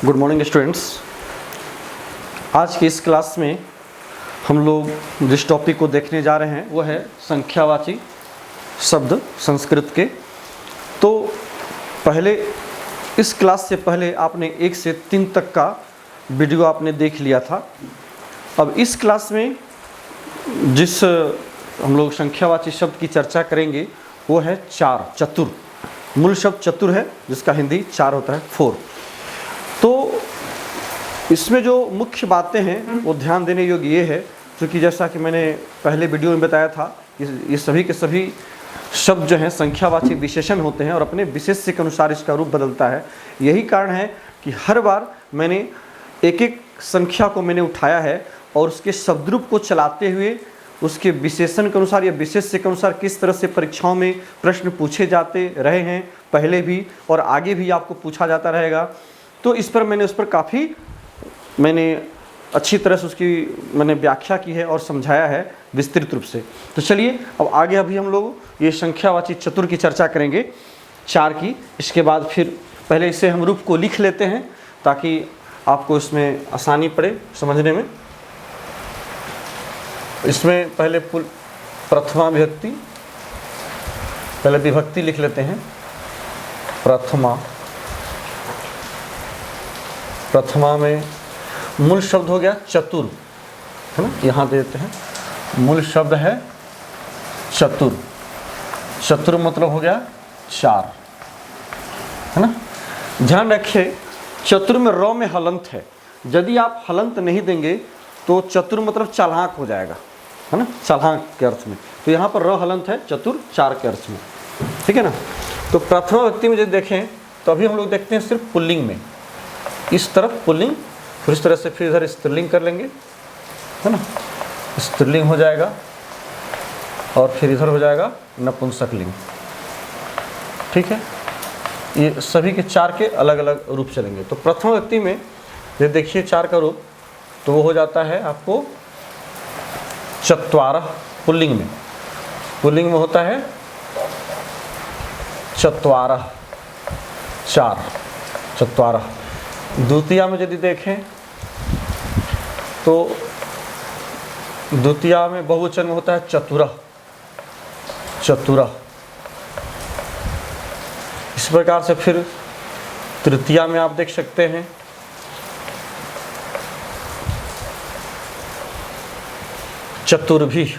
Good morning students. आज की इस क्लास में हम लोग जिस टॉपिक को देखने जा रहे हैं वो है संख्यावाची शब्द संस्कृत के। तो पहले इस क्लास से पहले आपने 1 से 3 तक का वीडियो आपने देख लिया था। अब इस क्लास में जिस हम लोग संख्यावाची शब्द की चर्चा करेंगे वो है चार, चतुर। मूल शब्द चतुर है जिसका हिंदी चार होता है, 4। तो इसमें जो मुख्य बातें हैं वो ध्यान देने योग्य ये है, क्योंकि जैसा कि मैंने पहले वीडियो में बताया था, ये सभी के सभी शब्द जो हैं संख्यावाची विशेषण होते हैं और अपने विशेष्य के अनुसार इसका रूप बदलता है। यही कारण है कि हर बार मैंने एक एक संख्या को मैंने उठाया है और उसके शब्द रूप को चलाते हुए उसके विशेषण के अनुसार या विशेष्य के अनुसार किस तरह से परीक्षाओं में प्रश्न पूछे जाते रहे हैं पहले भी और आगे भी आपको पूछा जाता रहेगा। तो इस पर मैंने काफ़ी अच्छी तरह से उसकी मैंने व्याख्या की है और समझाया है विस्तृत रूप से। तो चलिए अब आगे अभी हम लोग ये संख्यावाची चतुर की चर्चा करेंगे, चार की। इसके बाद फिर पहले इसे हम रूप को लिख लेते हैं ताकि आपको इसमें आसानी पड़े समझने में। इसमें पहले प्रथमा विभक्ति, पहले विभक्ति लिख लेते हैं। प्रथमा में मूल शब्द हो गया चतुर, है ना, यहाँ दे देते हैं। मूल शब्द है चतुर। चतुर मतलब हो गया 4, है ना। ध्यान रखिए चतुर में र में हलंत है। यदि आप हलंत नहीं देंगे तो चतुर मतलब चालाक हो जाएगा, है ना, चालाक के अर्थ में। तो यहाँ पर र हलंत है, चतुर 4 के अर्थ में, ठीक है ना। तो प्रथमा व्यक्ति में यदि देखें तो अभी हम लोग देखते हैं सिर्फ पुल्लिंग में, इस तरफ पुल्लिंग, फिर इस तरह से फिर इधर स्त्रीलिंग कर लेंगे, है ना। स्त्रीलिंग हो जाएगा और फिर इधर हो जाएगा नपुंसकलिंग, ठीक है। ये सभी के 4 के अलग अलग रूप चलेंगे। तो प्रथम व्यक्ति में ये देखिए 4 का रूप, तो वो हो जाता है आपको चत्वारः। पुल्लिंग में होता है चत्वारः, 4, चत्वारः। द्वितीया में यदि देखें तो द्वितीया में बहुवचन में होता है चतुरः। इस प्रकार से फिर तृतीया में आप देख सकते हैं चतुर्भिः।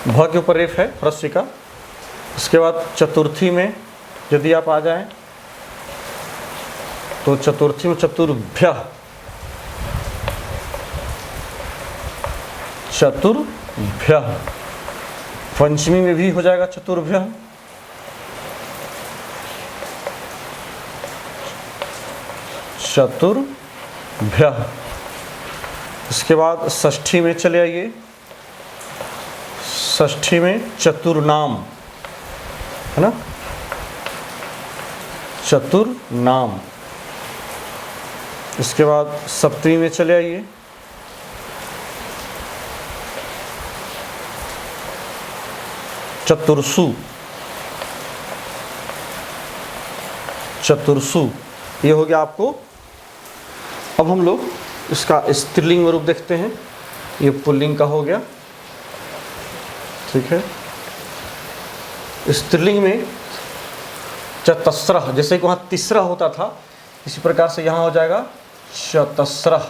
भ के ऊपर रेफ है ह्रस्व का। इसके बाद चतुर्थी में यदि आप आ जाएं तो चतुर्थी में चतुर्भ्यः। पंचमी में भी हो जाएगा चतुर्भ्यः। इसके बाद षष्ठी में चले आइए। षष्ठी में चतुर्नाम, है ना, चतुर्नाम। इसके बाद सप्तमी में चले आइए। चतुर्सु, ये हो गया आपको। अब हम लोग इसका स्त्रीलिंग रूप देखते हैं। ये पुल्लिंग का हो गया, ठीक है। स्त्रीलिंग में चतस्रः, जैसे कि वहाँ तीसरा होता था, इसी प्रकार से यहाँ हो जाएगा चतस्रः,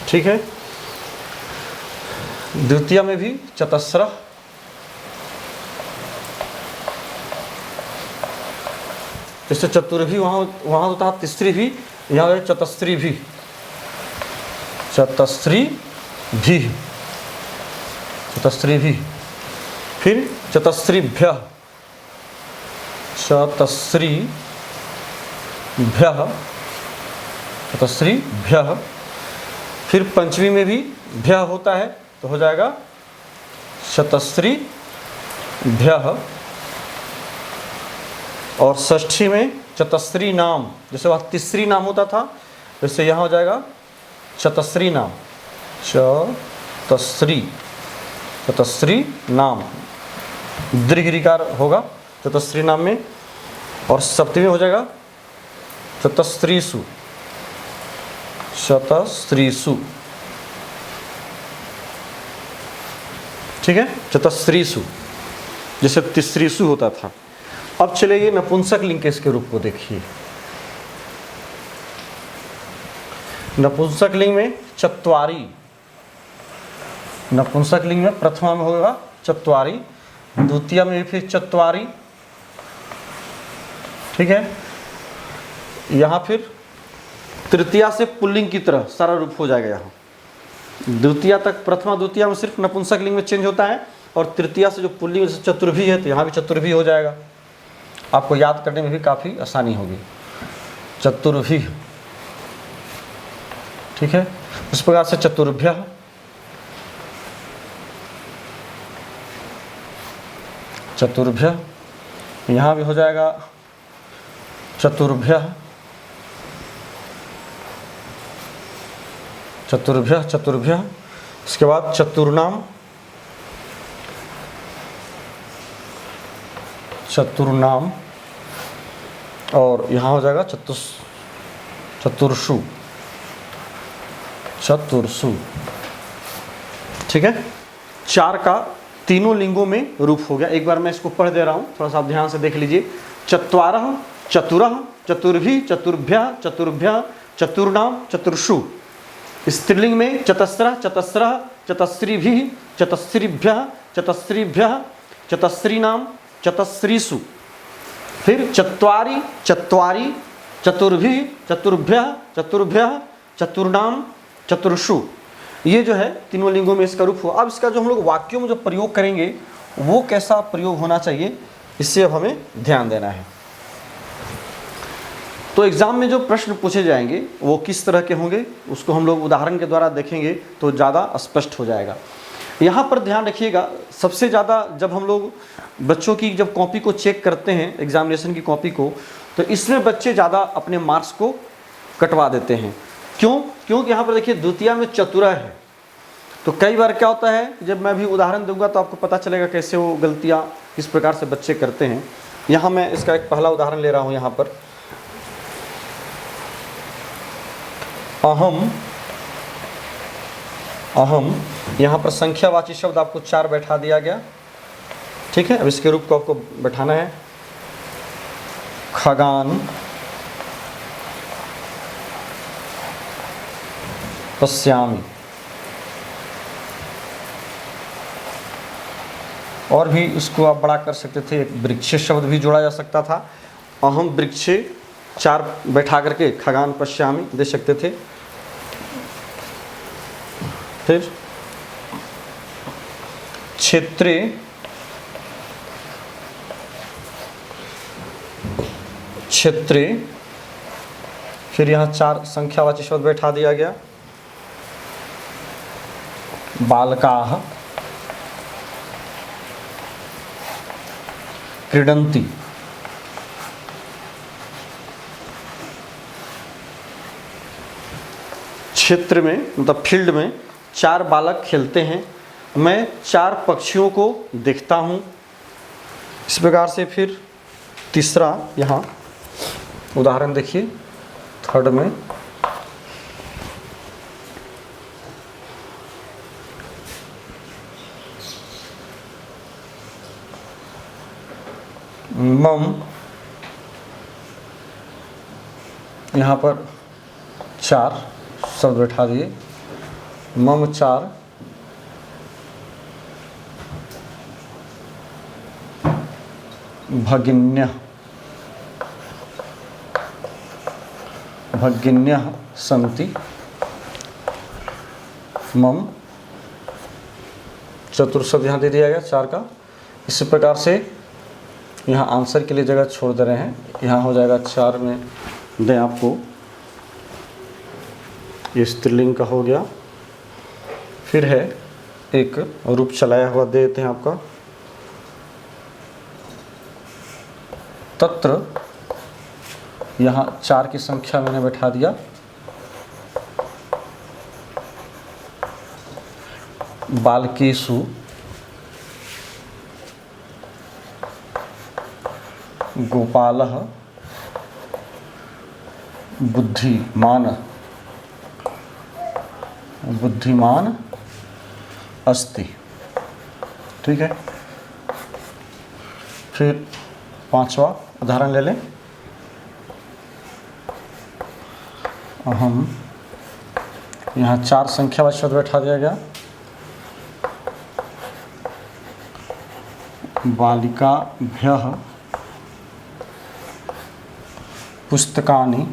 ठीक है। द्वितीय में भी चतस्रः, जैसे चतुर्भी वहाँ होता है, तीसरी भी, यहाँ हो चतस्त्री भी, फिर चतस्त्रीभ्यः, फिर पंचमी में भी भ्य होता है तो हो जाएगा शतस्त्रीभ्यः। और षष्ठी में चतस्त्री नाम, जैसे वहाँ तीसरी नाम होता था वैसे यहाँ हो जाएगा चतस्री नाम, चतस्री नाम। दीर्घ ऋकार होगा चतस्री नाम में, और सप्तमी हो जाएगा चतस्त्रीसु, चतस्त्रीसु, ठीक है, चतस्त्रीसु, जैसे तिसरीसु होता था। अब चलिए नपुंसक लिंग के इसके रूप को देखिए। नपुंसक लिंग में चत्वारी, नपुंसक लिंग में प्रथमा में होगा चत्वारी, द्वितीय में भी फिर चत्वारी, ठीक है। यहाँ फिर तृतीया से पुल्लिंग की तरह सारा रूप हो जाएगा। यहाँ द्वितीया तक, प्रथमा द्वितीया में सिर्फ नपुंसक लिंग में चेंज होता है, और तृतीया से जो पुल्लिंग जैसे चतुर्भी है तो यहाँ भी चतुर्भी हो जाएगा। आपको याद करने में भी काफ़ी आसानी होगी, चतुर्भी, ठीक है। इस प्रकार से चतुर्भ्य, चतुर्भ्य, यहाँ भी हो जाएगा चतुर्भ्य, चतुर्भ्य, चतुर्भ्य। इसके बाद चतुर्नाम, चतुर्नाम, और यहाँ हो जाएगा चतुर्षु, चतुर्षु, ठीक है। चार का तीनों लिंगों में रूप हो गया। एक बार मैं इसको पढ़ दे रहा हूँ, थोड़ा सा आप ध्यान से देख लीजिए। चत्वारः, चतुरः, चतुर्भि, चतुर्भ्यः, चतुर्भ्यः, चतुर्नाम, चतुर्षु। स्त्रीलिंग में चतस्रः, चतस्रः, चतस्रीभिः, चतस्रीभ्यः, चतस्रीभ्यः, चतस्रीनाम, चतस्रीषु। फिर चत्वारि, चत्वारि, चतुर्भिः, चतुर्भ्यः, चतुर्भ्यः, चतुर्नाम, चतुर्षु। ये जो है तीनों लिंगों में इसका रूप हुआ। अब इसका जो हम लोग वाक्यों में जो प्रयोग करेंगे वो कैसा प्रयोग होना चाहिए, इससे अब हमें ध्यान देना है। तो एग्ज़ाम में जो प्रश्न पूछे जाएंगे वो किस तरह के होंगे, उसको हम लोग उदाहरण के द्वारा देखेंगे तो ज़्यादा स्पष्ट हो जाएगा। यहाँ पर ध्यान रखिएगा, सबसे ज़्यादा जब हम लोग बच्चों की जब कॉपी को चेक करते हैं, एग्जामिनेशन की कॉपी को, तो इसमें बच्चे ज़्यादा अपने मार्क्स को कटवा देते हैं। क्यों? क्योंकि यहाँ पर देखिए द्वितीया में चतुरा है, तो कई बार क्या होता है, जब मैं भी उदाहरण दूंगा तो आपको पता चलेगा कैसे वो गलतियाँ किस प्रकार से बच्चे करते हैं। यहाँ मैं इसका एक पहला उदाहरण ले रहा हूँ। यहाँ पर अहम, अहम, यहाँ पर संख्यावाची शब्द आपको 4 बैठा दिया गया, ठीक है। अब इसके रूप को आपको बैठाना है। खगान, पश्यामि, और भी इसको आप बड़ा कर सकते थे, एक वृक्ष शब्द भी जोड़ा जा सकता था। अहम वृक्षे 4 बैठा करके खगान पश्यामि दे सकते थे। फिर क्षेत्रे, क्षेत्रे, फिर यहाँ 4 संख्यावाची शब्द बैठा दिया गया। बालकाः क्रीडन्ति, क्षेत्र में मतलब फील्ड में 4 बालक खेलते हैं। मैं 4 पक्षियों को देखता हूँ। इस प्रकार से फिर तीसरा यहाँ उदाहरण देखिए, थर्ड में मम, यहाँ पर 4 शब्द बैठा दिए। मम 4 भगिन्यः, भगिन्यः सन्ति। मम चतुर्थ शब्द यहाँ दे दिया गया 4 का। इसी प्रकार से यहाँ आंसर के लिए जगह छोड़ दे रहे हैं। यहाँ हो जाएगा 4 में दें आपको, ये स्त्रीलिंग का हो गया। फिर है एक रूप चलाया हुआ दे देते हैं आपका, तत्र, यहाँ 4 की संख्या मैंने बैठा दिया। बालकेषु, गोपालः बुद्धिमान अस्ति। ठीक है, फिर पांचवा उदाहरण ले लें। हम यहाँ 4 संख्यावाची शब्द बैठा दिया गया। बालिकाभ्यः पुस्तकानि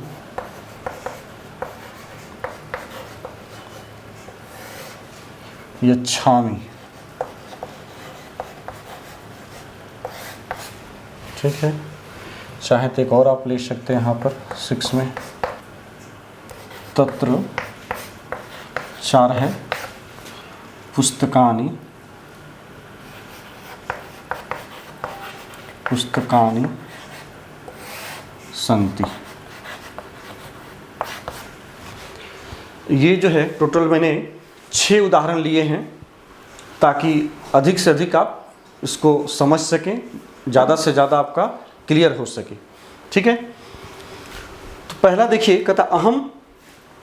यच्छामि। ठीक है, चाहे तो एक और आप ले सकते हैं यहाँ पर 6 में। तत्र 4 है, पुस्तकानि सन्ति। ये जो है टोटल मैंने 6 उदाहरण लिए हैं ताकि अधिक से अधिक आप इसको समझ सकें, ज़्यादा से ज़्यादा आपका क्लियर हो सके। ठीक है, तो पहला देखिए, कहता अहम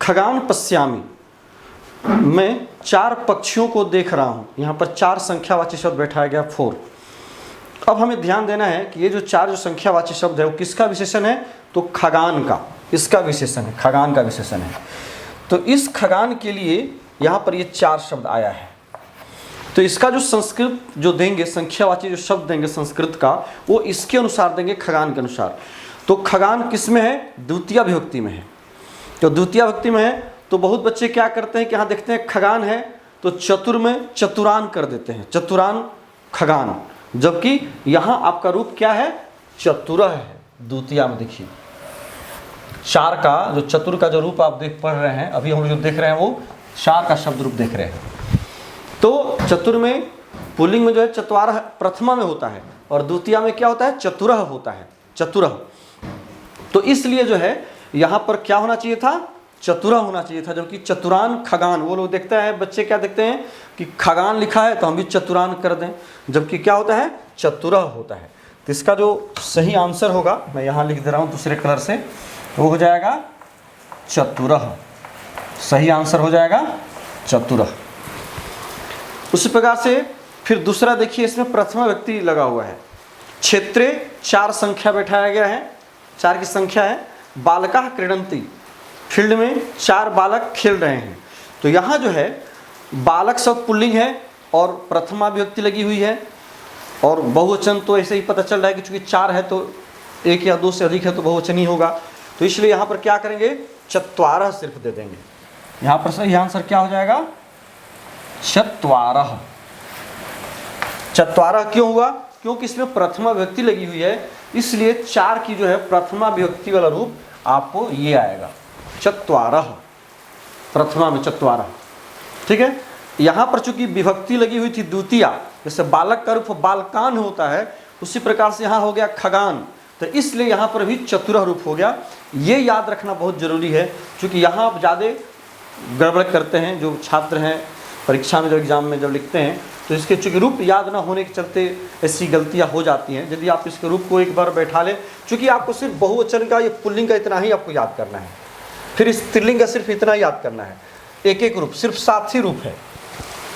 खगान पश्यामि, मैं 4 पक्षियों को देख रहा हूँ। यहाँ पर 4 संख्यावाची शब्द बैठाया गया 4। अब हमें ध्यान देना है कि ये जो 4 जो संख्यावाची शब्द है वो किसका विशेषण है, तो खगान का, इसका विशेषण है, खगान का विशेषण है। तो इस खगान के लिए यहाँ पर ये 4 शब्द आया है। तो इसका जो संस्कृत जो देंगे, संख्यावाची जो शब्द देंगे संस्कृत का, वो इसके अनुसार देंगे, खगान के अनुसार। तो खगान किस में है, द्वितीय विभक्ति में है। तो द्वितीय विभक्ति में है तो बहुत बच्चे क्या करते हैं कि यहाँ देखते हैं खगान है तो चतुर में चतुरान कर देते हैं, चतुरान खगान, जबकि यहाँ आपका रूप क्या है, चतुरः है। द्वितीय में देखिए 4 का जो चतुर का जो रूप आप देख पढ़ रहे हैं, अभी हम जो देख रहे हैं वो 4 का शब्द रूप देख रहे हैं। तो चतुर में पुल्लिंग में जो है चत्वारः प्रथमा में होता है और द्वितीय में क्या होता है, चतुरः होता है, चतुरः। तो इसलिए जो है यहाँ पर क्या होना चाहिए था, चतुरः होना चाहिए था, जबकि चतुरान खगान, वो लोग देखते हैं, बच्चे क्या देखते हैं कि खगान लिखा है तो हम भी चतुरान कर दें, जबकि क्या होता है, चतुरः होता है। तो इसका जो सही आंसर होगा, मैं यहाँ लिख दे रहा हूँ दूसरे कलर से, वो हो जाएगा चतुरः। सही आंसर हो जाएगा चतुरः। उसी प्रकार से फिर दूसरा देखिए, इसमें प्रथमा व्यक्ति लगा हुआ है। क्षेत्रे 4 संख्या बैठाया गया है, 4 की संख्या है। बालकाः क्रीडन्ति, फील्ड में 4 बालक खेल रहे हैं। तो यहाँ जो है बालक शब्द पुल्लिंग है और प्रथमा विभक्ति लगी हुई है, और बहुवचन तो ऐसे ही पता चल रहा है कि चूंकि 4 है तो 1 या 2 से अधिक है तो बहुवचन ही होगा। तो इसलिए यहाँ पर क्या करेंगे, चत्वारः सिर्फ दे देंगे। यहाँ पर सही आंसर क्या हो जाएगा, चत्वारः। चत्वारः क्यों हुआ, क्योंकि इसमें प्रथमा विभक्ति लगी हुई है, इसलिए 4 की जो है प्रथमा विभक्ति वाला रूप आपको ये आएगा, चत्वारः, प्रथमा में चत्वारः। ठीक है, यहाँ पर चूंकि विभक्ति लगी हुई थी द्वितीय, जैसे बालक का रूप बालकान होता है, उसी प्रकार से यहाँ हो गया खगान, तो इसलिए यहाँ पर भी चतुरः रूप हो गया। ये याद रखना बहुत जरूरी है, क्योंकि यहाँ आप ज़्यादा गड़बड़ करते हैं, जो छात्र हैं परीक्षा में, जो एग्जाम में जब लिखते हैं, तो इसके चूँकि रूप याद ना होने के चलते ऐसी गलतियाँ हो जाती हैं। यदि आप इसके रूप को एक बार बैठा लें, चूँकि आपको सिर्फ बहुवचन का, ये पुल्लिंग का इतना ही आपको याद करना है, फिर स्त्रीलिंग का सिर्फ इतना याद करना है, एक एक रूप, सिर्फ 7 ही रूप है।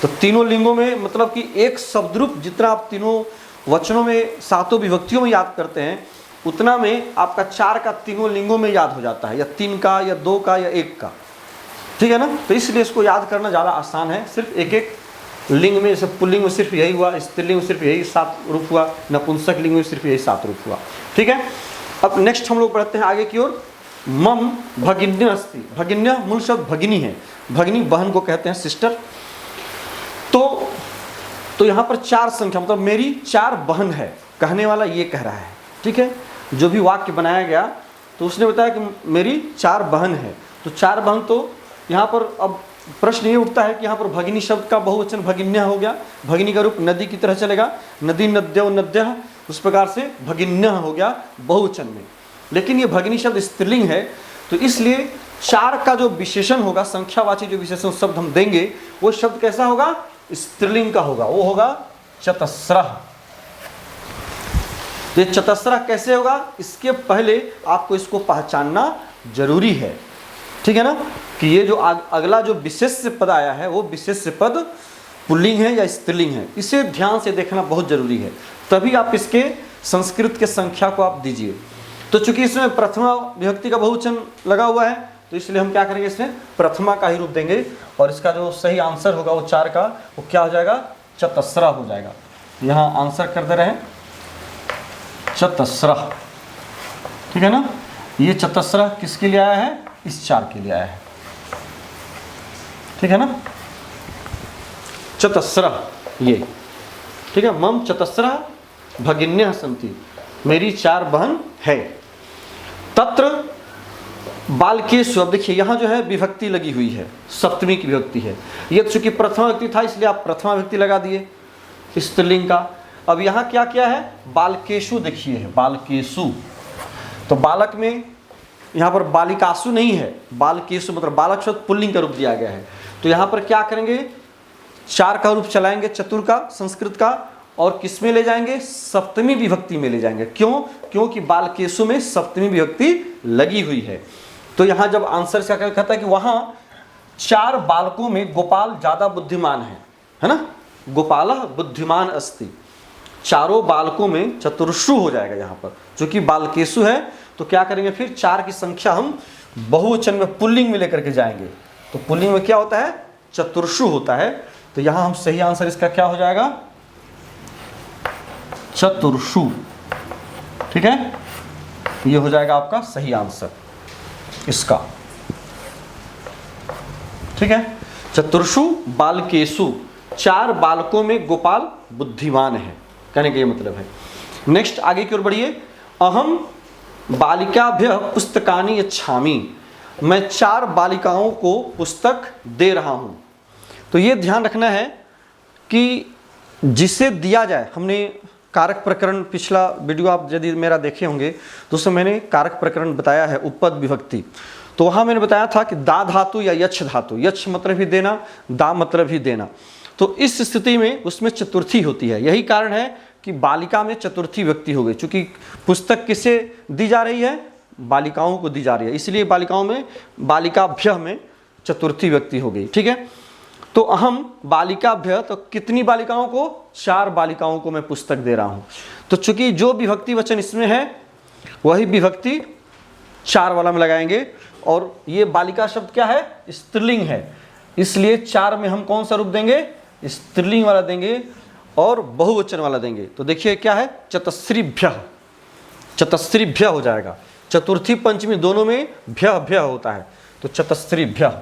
तो तीनों लिंगों में मतलब कि एक शब्द रूप जितना आप तीनों वचनों में 7 विभक्तियों में याद करते हैं, उतना में आपका 4 का तीनों लिंगों में याद हो जाता है, या 3 का या 2 का या 1 का। ठीक है ना, तो इसलिए इसको याद करना ज़्यादा आसान है। सिर्फ एक एक लिंग में, जैसे पुल्लिंग में सिर्फ यही हुआ, स्त्रीलिंग में सिर्फ यही 7 रूप हुआ, नपुंसक लिंग में सिर्फ यही 7 रूप हुआ। ठीक है, अब नेक्स्ट हम लोग बढ़ते हैं आगे की ओर। मम भगिन्य अस्ति, भगिन्य मूल शब्द भगिनी है, भगिनी बहन को कहते हैं, सिस्टर। तो यहाँ पर 4 संख्या, मतलब मेरी 4 बहन है, कहने वाला ये कह रहा है। ठीक है, जो भी वाक्य बनाया गया तो उसने बताया कि मेरी 4 बहन है। तो 4 बहन, तो यहाँ पर अब प्रश्न ये उठता है कि यहाँ पर भगिनी शब्द का बहुवचन भगिन्य हो गया, भगिनी का रूप नदी की तरह चलेगा, नदी नद्यो नद्यः, उस प्रकार से भगिन्य हो गया बहुवचन में। लेकिन ये भगिनी शब्द स्त्रीलिंग है, तो इसलिए 4 का जो विशेषण होगा, संख्यावाची जो विशेषण शब्द हम देंगे, वो शब्द कैसा होगा, स्त्रीलिंग का होगा, वो होगा चतस्रः। तो ये चतस्रा कैसे होगा, इसके पहले आपको इसको पहचानना जरूरी है, ठीक है ना, कि ये जो अगला जो विशेष्य पद आया है वो विशेष्य पद पुल्लिंग है या स्त्रीलिंग है, इसे ध्यान से देखना बहुत जरूरी है, तभी आप इसके संस्कृत के संख्या को आप दीजिए। तो चूंकि इसमें प्रथमा विभक्ति का बहुवचन लगा हुआ है तो इसलिए हम क्या करेंगे, इसमें प्रथमा का ही रूप देंगे और इसका जो सही आंसर होगा वो 4 का, वो क्या हो जाएगा, चतस्रा हो जाएगा। यहाँ आंसर कर दे रहे हैं चतस्रा, ठीक है ना। ये चतस्रा किसके लिए आया है, इस 4 के लिए आया है, ठीक है ना, चतस्रा ये, ठीक है। मम चतस्रा भगिन्यः सन्ति, मेरी 4 बहन है। तत्र बालकेषु, अब देखिए यहाँ जो है विभक्ति लगी हुई है, सप्तमी की विभक्ति है, ये चूंकि प्रथमा विभक्ति था इसलिए आप प्रथमा विभक्ति लगा दिए स्त्रीलिंग का। अब यहाँ क्या किया है, बालकेषु देखिए है, बालकेषु, तो बालक में यहाँ पर बालिकासु नहीं है, बालकेषु मतलब बालक शब्द पुल्लिंग का रूप दिया गया है। तो यहाँ पर क्या करेंगे, 4 का रूप चलाएंगे चतुर का संस्कृत का, और किस में ले जाएंगे, सप्तमी विभक्ति में ले जाएंगे। क्यों, क्योंकि बालकेषु में सप्तमी विभक्ति लगी हुई है। तो यहाँ जब आंसर से क्या कहता है कि वहाँ 4 बालकों में गोपाल ज्यादा बुद्धिमान है ना, गोपालः बुद्धिमान अस्ति, चारों बालकों में चतुर्षु हो जाएगा यहाँ पर, चूंकि बालकेषु है तो क्या करेंगे, फिर 4 की संख्या हम बहुवचन में पुल्लिंग में लेकर के जाएंगे, तो पुल्लिंग में क्या होता है, चतुर्षु होता है। तो यहाँ हम सही आंसर इसका क्या हो जाएगा, चतुर्षु, ठीक है, ये हो जाएगा आपका सही आंसर इसका, ठीक है। चतुर्षु बालकेषु, 4 बालकों में गोपाल बुद्धिमान है, कहने का ये मतलब है। नेक्स्ट आगे की ओर बढ़िए, अहम बालिकाभ्यः पुस्तकानि यच्छामि, मैं 4 बालिकाओं को पुस्तक दे रहा हूं। तो ये ध्यान रखना है कि जिसे दिया जाए, हमने कारक प्रकरण पिछला वीडियो आप यदि मेरा देखे होंगे तो उसमें मैंने कारक प्रकरण बताया है, उपपद विभक्ति, तो वहाँ मैंने बताया था कि दा धातु या यच्छ धातु, यच्छ मतलब ही देना, दा मतलब ही देना, तो इस स्थिति में उसमें चतुर्थी होती है। यही कारण है कि बालिका में चतुर्थी विभक्ति हो गई, चूँकि पुस्तक किसे दी जा रही है, बालिकाओं को दी जा रही है, इसलिए बालिकाओं में बालिकाभ्यः में चतुर्थी विभक्ति हो गई, ठीक है। तो अहम बालिकाभ्यः, तो कितनी बालिकाओं को, 4 बालिकाओं को मैं पुस्तक दे रहा हूँ। तो चूंकि जो विभक्ति वचन इसमें है वही विभक्ति 4 वाला में लगाएंगे, और ये बालिका शब्द क्या है, स्त्रीलिंग है, इसलिए 4 में हम कौन सा रूप देंगे, स्त्रीलिंग वाला देंगे और बहुवचन वाला देंगे। तो देखिए क्या है, चतस्रीभ्यः, चतस्रीभ्यः हो जाएगा, चतुर्थी पंचमी दोनों में भ्यः भ्यः होता है, तो चतस्रीभ्यः,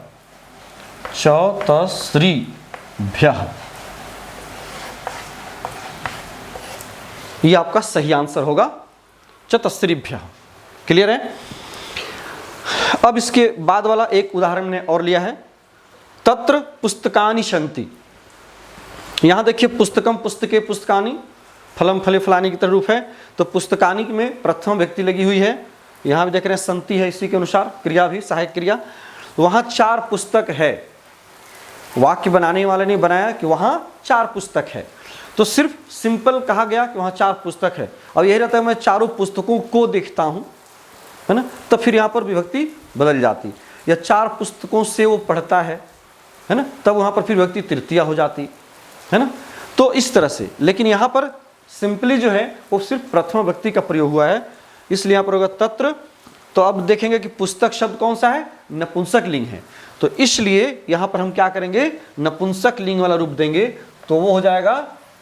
चतस्रीभ्यः, ये आपका सही आंसर होगा, चतस्रीभ्यः। क्लियर है। अब इसके बाद वाला एक उदाहरण ने और लिया है, तत्र पुस्तकानि सन्ति। यहां देखिए पुस्तकम पुस्तके पुस्तकानि, फलम फले फलानी की तरह रूप है, तो पुस्तकानि में प्रथम व्यक्ति लगी हुई है, यहां भी देख रहे हैं सन्ति है, इसी के अनुसार क्रिया भी सहायक क्रिया, वहां 4 पुस्तक है, वाक्य बनाने वाले ने बनाया कि वहां 4 पुस्तक है, तो सिर्फ सिंपल कहा गया कि वहां 4 पुस्तक है। अब यही रहता है मैं चारों पुस्तकों को देखता हूं, है ना, तब फिर यहाँ पर विभक्ति बदल जाती, या 4 पुस्तकों से वो पढ़ता है ना, तब वहाँ पर फिर विभक्ति तृतीया हो जाती है ना। तो इस तरह से, लेकिन यहाँ पर सिंपली जो है वो सिर्फ प्रथम व्यक्ति का प्रयोग हुआ है, इसलिए यहाँ पर होगा तत्र। तो अब देखेंगे कि पुस्तक शब्द कौन सा है, नपुंसक लिंग है, तो इसलिए यहाँ पर हम क्या करेंगे, नपुंसक लिंग वाला रूप देंगे, तो वो हो जाएगा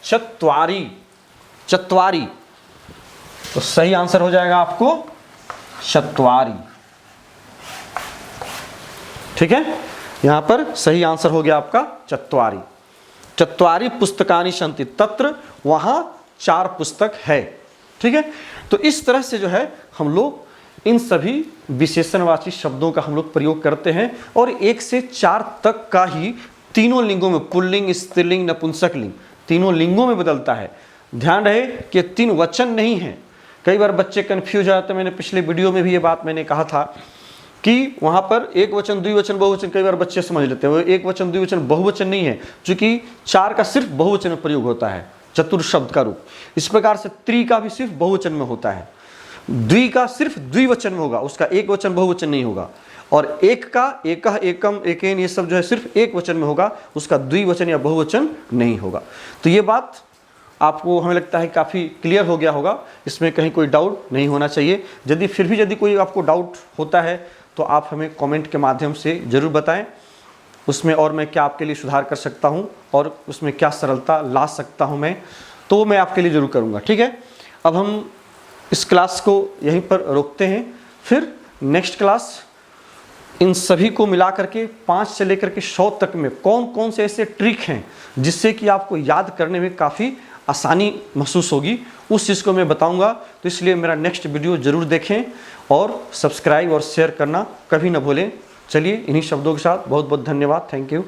चत्वारि, चत्वारि। तो सही आंसर हो जाएगा आपको चत्वारि, ठीक है। यहां पर सही आंसर हो गया आपका चत्वारि, चत्वारि पुस्तकानि सन्ति, तत्र वहां 4 पुस्तक है, ठीक है। तो इस तरह से जो है हम लोग इन सभी विशेषणवाची शब्दों का हम लोग प्रयोग करते हैं, और 1 से 4 तक का ही तीनों लिंगों में, पुल्लिंग, स्त्रीलिंग, नपुंसक लिंग, तीनों लिंगों में बदलता है। ध्यान रहे कि 3 वचन नहीं है, कई बार बच्चे कंफ्यूज हो जाते हैं, मैंने पिछले वीडियो में भी ये बात मैंने कहा था कि वहाँ पर एक वचन द्विवचन बहुवचन कई बार बच्चे समझ लेते हैं, वो एक वचन द्विवचन बहुवचन नहीं है, क्योंकि 4 का सिर्फ बहुवचन में प्रयोग होता है, चतुर शब्द का रूप। इस प्रकार से त्रि का भी सिर्फ बहुवचन में होता है, द्वि का सिर्फ द्विवचन में होगा, उसका एक वचन बहुवचन नहीं होगा। और एक का एकह, एकम, एकेन, ये सब जो है सिर्फ एक वचन में होगा, उसका द्विवचन या बहुवचन नहीं होगा। तो ये बात आपको हमें लगता है काफ़ी क्लियर हो गया होगा, इसमें कहीं कोई डाउट नहीं होना चाहिए। यदि फिर भी यदि कोई आपको डाउट होता है तो आप हमें कमेंट के माध्यम से ज़रूर बताएं, उसमें और मैं क्या आपके लिए सुधार कर सकता हूं और उसमें क्या सरलता ला सकता हूं मैं, तो मैं आपके लिए ज़रूर करूंगा। ठीक है, अब हम इस क्लास को यहीं पर रोकते हैं, फिर नेक्स्ट क्लास इन सभी को मिला करके 5 से लेकर के 100 तक में कौन कौन से ऐसे ट्रिक हैं जिससे कि आपको याद करने में काफ़ी आसानी महसूस होगी, उस चीज़ को मैं बताऊंगा। तो इसलिए मेरा नेक्स्ट वीडियो ज़रूर देखें और सब्सक्राइब और शेयर करना कभी ना भूलें। चलिए इन्हीं शब्दों के साथ बहुत बहुत धन्यवाद, थैंक यू।